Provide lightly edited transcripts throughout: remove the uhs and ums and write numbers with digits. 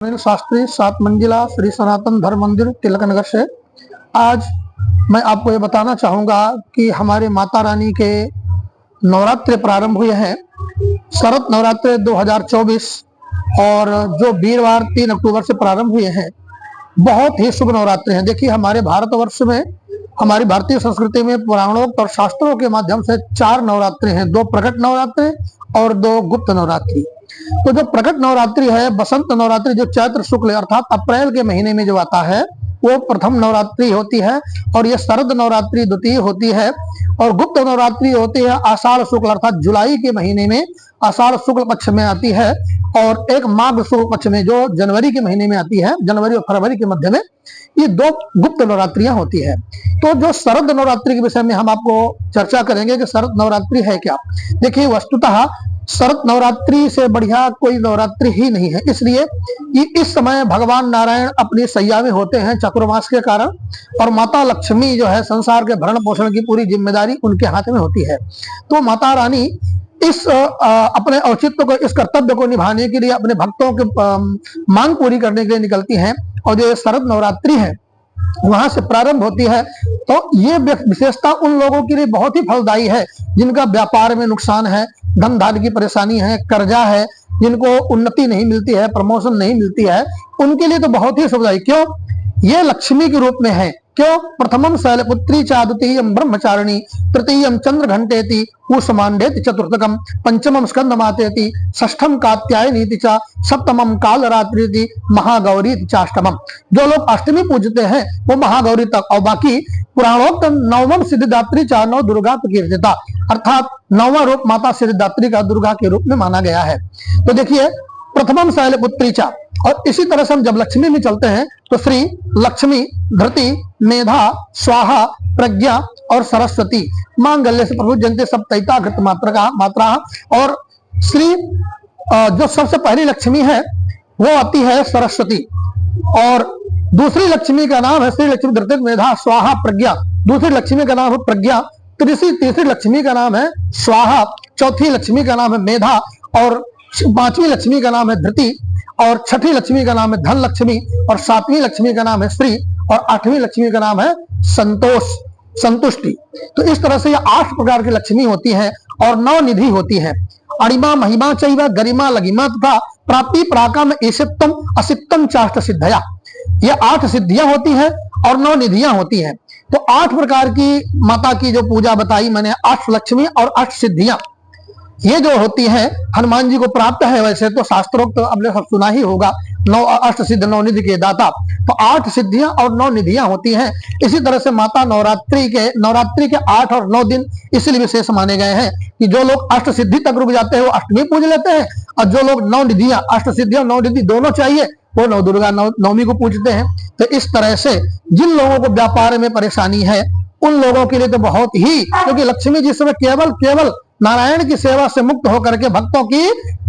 शास्त्री 7 मंजिला श्री सनातन धर्म मंदिर तिलक नगर से। आज मैं आपको ये बताना चाहूँगा कि हमारे माता रानी के नवरात्रि प्रारंभ हुए हैं, शरद नवरात्रि 2024, और जो वीरवार 3 अक्टूबर से प्रारंभ हुए हैं। बहुत ही शुभ नवरात्रि हैं। देखिए, हमारे भारतवर्ष में, हमारी भारतीय संस्कृति में पुराणों और शास्त्रों के माध्यम से 4 नवरात्रि हैं, 2 प्रकट नवरात्रि और 2 गुप्त नवरात्रि। तो जो प्रकट नवरात्रि है, बसंत नवरात्रि, जो चैत्र शुक्ल अर्थात अप्रैल के महीने में जो आता है, वो प्रथम नवरात्रि होती है, और ये शरद नवरात्रि द्वितीय होती है। और गुप्त नवरात्रि होती है आषाढ़ शुक्ल अर्थात जुलाई के महीने में, आषाढ़ शुक्ल पक्ष में आती है, और एक माघ शुक्ल पक्ष में जो जनवरी के महीने में आती है, जनवरी और फरवरी के मध्य में। ये 2 गुप्त नवरात्रियां होती है। तो जो शरद नवरात्रि के विषय में हम आपको चर्चा करेंगे कि शरद नवरात्रि है क्या। देखिए, वस्तुतः शरद नवरात्रि से बढ़िया कोई नवरात्रि ही नहीं है, इसलिए कि इस समय भगवान नारायण अपनी सैया में होते हैं चतुर्मास के कारण, और माता लक्ष्मी जो है संसार के भरण पोषण की पूरी जिम्मेदारी उनके हाथ में होती है। तो माता रानी इस अपने औचित्य को, इस कर्तव्य को निभाने के लिए, अपने भक्तों की मांग पूरी करने के लिए निकलती हैं, और जो शरद नवरात्रि है वहां से प्रारंभ होती है। तो ये विशेषता उन लोगों के लिए बहुत ही फलदायी है जिनका व्यापार में नुकसान है, धन की परेशानी है, कर्जा है, जिनको उन्नति नहीं मिलती है, प्रमोशन नहीं मिलती है, उनके लिए तो बहुत ही शुभदायी। क्यों? ये लक्ष्मी के रूप में है। क्यों? प्रथमम शैलपुत्री चा, द्वितीयम ब्रह्मचारिणी, तृतीयम चंद्र घंटेति, कुसुमांडेति चतुर्थकम, पंचमम स्कंद मातेति, षष्ठम कात्यायनीति चा, सप्तमम कालरात्रिति, महागौरी चाष्टमम। जो लोग अष्टमी पूजते हैं वो महागौरी तक, और बाकी पुराणोक्त नवम सिद्धिदात्री चा, नव दुर्गा कीर्तिता, अर्थात 9वां रूप माता सिद्धिदात्री का दुर्गा के रूप में माना गया है। तो देखिए, प्रथमम शैलपुत्री चा, और इसी तरह से हम जब लक्ष्मी में चलते हैं तो श्री लक्ष्मी, धृति, मेधा, स्वाहा, प्रज्ञा और सरस्वती, मांगल्य से प्रभुजन्ते सप्तैता घृत मात्रा। और श्री जो सबसे पहली लक्ष्मी है वो आती है सरस्वती, और दूसरी लक्ष्मी का नाम है श्री लक्ष्मी, धृति, मेधा, स्वाहा, प्रज्ञा। दूसरी लक्ष्मी का नाम है प्रज्ञा, तीसरी लक्ष्मी का नाम है स्वाहा, चौथी लक्ष्मी का नाम है मेधा, और 5वीं लक्ष्मी का नाम है धृति, और 6ठी लक्ष्मी का नाम है धन लक्ष्मी, और 7वीं लक्ष्मी का नाम है श्री, और 8वीं लक्ष्मी का नाम है संतुष्टि। तो इस तरह से ये 8 प्रकार की लक्ष्मी होती है, और 9 निधि होती है। अणिमा महिमा चैव गरिमा लगिमा तथा प्राप्ति पराक्रम ईशित्तम असित्तम चाष्ट सिद्धया। ये 8 सिद्धियां होती हैं और 9 निधियां होती हैं। तो 8 प्रकार की माता की जो पूजा बताई मैंने, 8 लक्ष्मी और 8 सिद्धियां, ये जो होती है हनुमान जी को प्राप्त है। वैसे तो शास्त्रोक्त तो आपने सब सुना ही होगा, 9 अष्ट सिद्ध 9 निधि के दाता। तो 8 सिद्धियां और 9 निधियां होती हैं। इसी तरह से माता नवरात्रि के 8 और 9 दिन इसलिए विशेष माने गए हैं कि जो लोग अष्ट सिद्धि तक रुक जाते हैं वो अष्टमी पूज लेते हैं, और जो लोग 9 निधियां, अष्ट सिद्धि और 9 निधि दोनों चाहिए, वो नव दुर्गा नवमी को पूजते हैं। तो इस तरह से जिन लोगों को व्यापार में परेशानी है उन लोगों के लिए तो बहुत ही, क्योंकि लक्ष्मी जी समय केवल नारायण की सेवा से मुक्त होकर के भक्तों की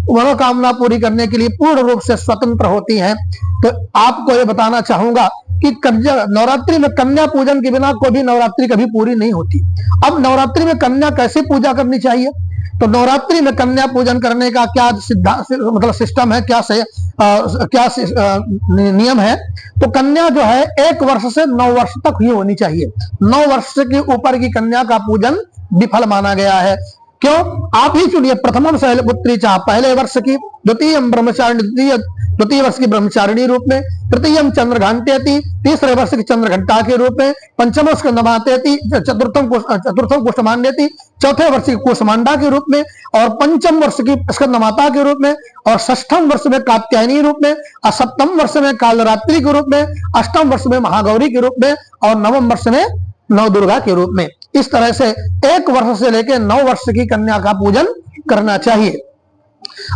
मनोकामना पूरी करने के लिए पूर्ण रूप से स्वतंत्र होती हैं। तो आपको ये बताना चाहूंगा कि नवरात्रि में कन्या पूजन के बिना कोई भी नवरात्रि कभी पूरी नहीं होती। अब नवरात्रि में कन्या कैसे पूजा करनी चाहिए, तो नवरात्रि में कन्या पूजन करने का क्या मतलब सिस्टम है, क्या नियम है। तो कन्या जो है 1 वर्ष से 9 वर्ष तक ही होनी चाहिए। 9 वर्ष के ऊपर की कन्या का पूजन विफल माना गया है। क्यों? आप ही चुनिए। प्रथमम शैलपुत्री चा, पहले वर्ष की, द्वितीयम ब्रह्मचारिणी, द्वितीय वर्ष की ब्रह्मचारिणी रूप में, तृतीयम चंद्र घंटेति, तीसरे वर्ष की चंद्र घंटा के रूप में, पंचम स्कंद मातेति, चतुर्थम कुष्मांडेति, चौथे वर्ष की कुष्मांडा के रूप में, और पंचम वर्ष की स्कंद माता के रूप में, और षष्ठम वर्ष में कात्यायनी रूप में, और सप्तम वर्ष में कालरात्रि के रूप में, अष्टम वर्ष में महागौरी के रूप में, और नवम वर्ष में नव दुर्गा के रूप में। इस तरह से 1 वर्ष से लेकर 9 वर्ष की कन्या का पूजन करना चाहिए।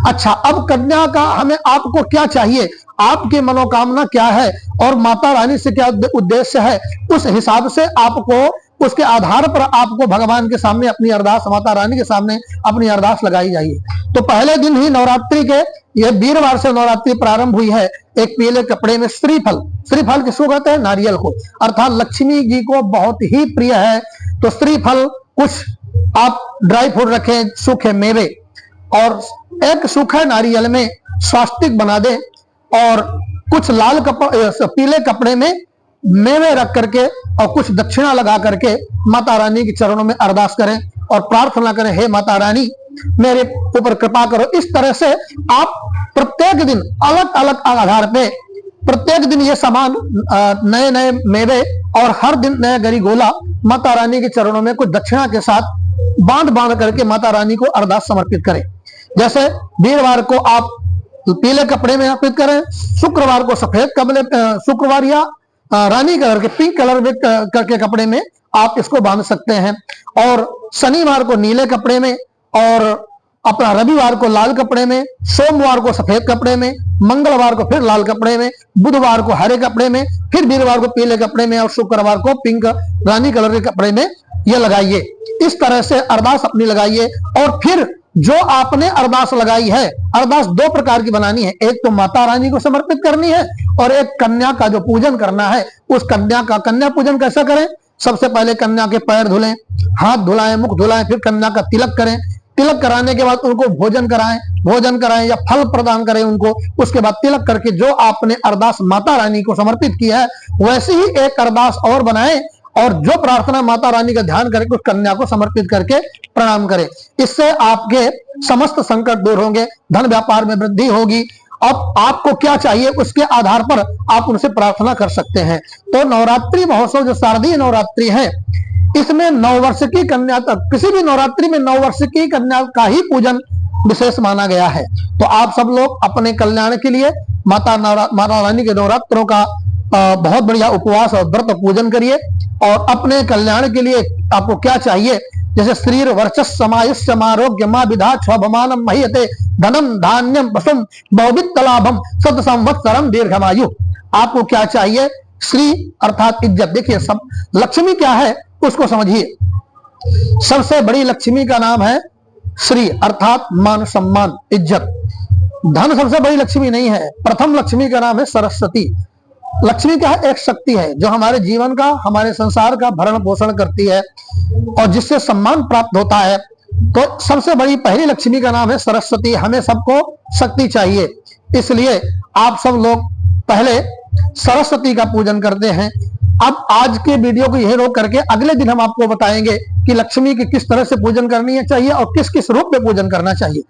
अच्छा, अब कन्या का हमें आपको क्या चाहिए, आपकी मनोकामना क्या है, और माता रानी से क्या उद्देश्य है, उस हिसाब से आपको, उसके आधार पर आपको भगवान के सामने अपनी अरदास, माता रानी के सामने अपनी अरदास लगाई जाइए। तो पहले दिन ही नवरात्रि के, यह वीरवार से नवरात्रि प्रारंभ हुई है, एक पीले कपड़े में श्रीफल किसको कहते हैं? नारियल को, अर्थात लक्ष्मी जी को बहुत ही प्रिय है। तो श्रीफल, कुछ आप ड्राई फ्रूट रखें, सूखे मेवे, और एक सूखे नारियल में स्वास्तिक बना दें, और कुछ लाल पीले कपड़े में मेवे रख करके और कुछ दक्षिणा लगा करके माता रानी के चरणों में अरदास करें और प्रार्थना करें, हे माता रानी मेरे ऊपर कृपा करो। इस तरह से आप प्रत्येक दिन अलग अलग आधार पे प्रत्येक दिन ये सामान नए नए मेवे और हर दिन नया गरी गोला माता रानी के चरणों में कुछ दक्षिणा के साथ बांध बांध करके माता रानी को अरदास समर्पित करें। जैसे वीरवार को आप पीले कपड़े में अर्पित करें, शुक्रवार को सफेद कपड़े, शुक्रवार या रानी कलर के पिंक कलर के कपड़े में आप इसको बांध सकते हैं, और शनिवार को नीले कपड़े में, और अपना रविवार को लाल कपड़े में, सोमवार को सफेद कपड़े में, मंगलवार को फिर लाल कपड़े में, बुधवार को हरे कपड़े में, फिर वीरवार को पीले कपड़े में और शुक्रवार को पिंक रानी कलर के कपड़े में ये लगाइए। इस तरह से अरदास अपनी लगाइए। और फिर जो आपने अरदास लगाई है, अरदास दो प्रकार की बनानी है, एक तो माता रानी को समर्पित करनी है और एक कन्या का जो पूजन करना है उस कन्या पूजन कैसा करें। सबसे पहले कन्या के पैर धुलें, हाथ धुलाएं, मुख धुलाएं, फिर कन्या का तिलक करें। तिलक कराने के बाद उनको भोजन कराएं या फल प्रदान करें उनको। उसके बाद तिलक करके जो आपने अरदास माता रानी को समर्पित किया है वैसे ही एक अरदास और बनाएं और जो प्रार्थना माता रानी का ध्यान करके उस कन्या को समर्पित करके प्रणाम करें। इससे आपके समस्त संकट दूर होंगे, धन व्यापार में वृद्धि होगी। अब आपको क्या चाहिए उसके आधार पर आप उनसे प्रार्थना कर सकते हैं। तो नवरात्रि महोत्सव जो शारदीय नवरात्रि है, इसमें 9 वर्ष की कन्या तक, किसी भी नवरात्रि में 9 वर्ष की कन्या का ही पूजन विशेष माना गया है। तो आप सब लोग अपने कल्याण के लिए माता रानी के नवरात्रों का बहुत बढ़िया उपवास और व्रत पूजन करिए। और अपने कल्याण के लिए आपको क्या चाहिए, जैसे शरीर वर्चस समायुष्य आरोग्य मां विधा क्षोभमानम महीयते धनम धान्यम वसुम बहुवित्त लाभम शत संवत्सरम दीर्घमायु। आपको क्या चाहिए, श्री अर्थात इज्जत। देखिए सब लक्ष्मी क्या है उसको समझिए। सबसे बड़ी लक्ष्मी का नाम है श्री अर्थात मान सम्मान इज्जत। धन सबसे बड़ी लक्ष्मी नहीं है, प्रथम लक्ष्मी का नाम है सरस्वती। लक्ष्मी क्या है, एक शक्ति है जो हमारे जीवन का, हमारे संसार का भरण पोषण करती है और जिससे सम्मान प्राप्त होता है। तो सबसे बड़ी पहली लक्ष्मी का नाम है सरस्वती। हमें सबको शक्ति चाहिए, इसलिए आप सब लोग पहले सरस्वती का पूजन करते हैं। अब आज के वीडियो को यही रोक करके अगले दिन हम आपको बताएंगे कि लक्ष्मी की किस तरह से पूजन करनी चाहिए और किस किस रूप में पूजन करना चाहिए।